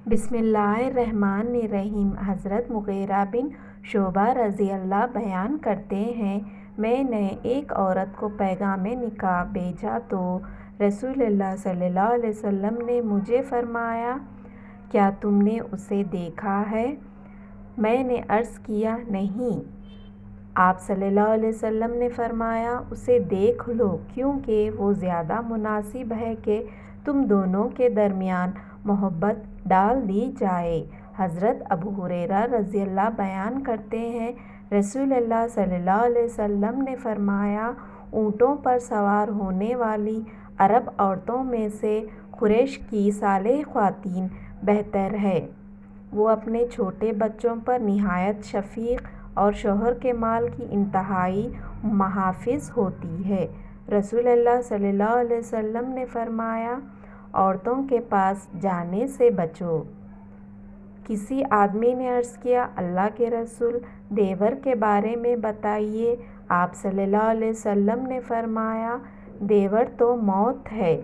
بسم اللہ الرحمن الرحیم۔ حضرت مغیرہ بن شعبہ رضی اللہ بیان کرتے ہیں، میں نے ایک عورت کو پیغام نکاح بھیجا تو رسول اللہ صلی اللہ علیہ وسلم نے مجھے فرمایا، کیا تم نے اسے دیکھا ہے؟ میں نے عرض کیا، نہیں۔ آپ صلی اللہ علیہ وسلم نے فرمایا، اسے دیکھ لو، کیونکہ وہ زیادہ مناسب ہے کہ تم دونوں کے درمیان محبت ڈال دی جائے۔ حضرت ابو ہریرہ رضی اللہ بیان کرتے ہیں، رسول اللہ صلی اللہ علیہ وسلم نے فرمایا، اونٹوں پر سوار ہونے والی عرب عورتوں میں سے قریش کی صالح خواتین بہتر ہے۔ وہ اپنے چھوٹے بچوں پر نہایت شفیق اور شوہر کے مال کی انتہائی محافظ ہوتی ہے۔ رسول اللہ صلی اللہ علیہ وسلم نے فرمایا، عورتوں کے پاس جانے سے بچو۔ کسی آدمی نے عرض کیا، اللہ کے رسول، دیور کے بارے میں بتائیے۔ آپ صلی اللہ علیہ وسلم نے فرمایا، دیور تو موت ہے۔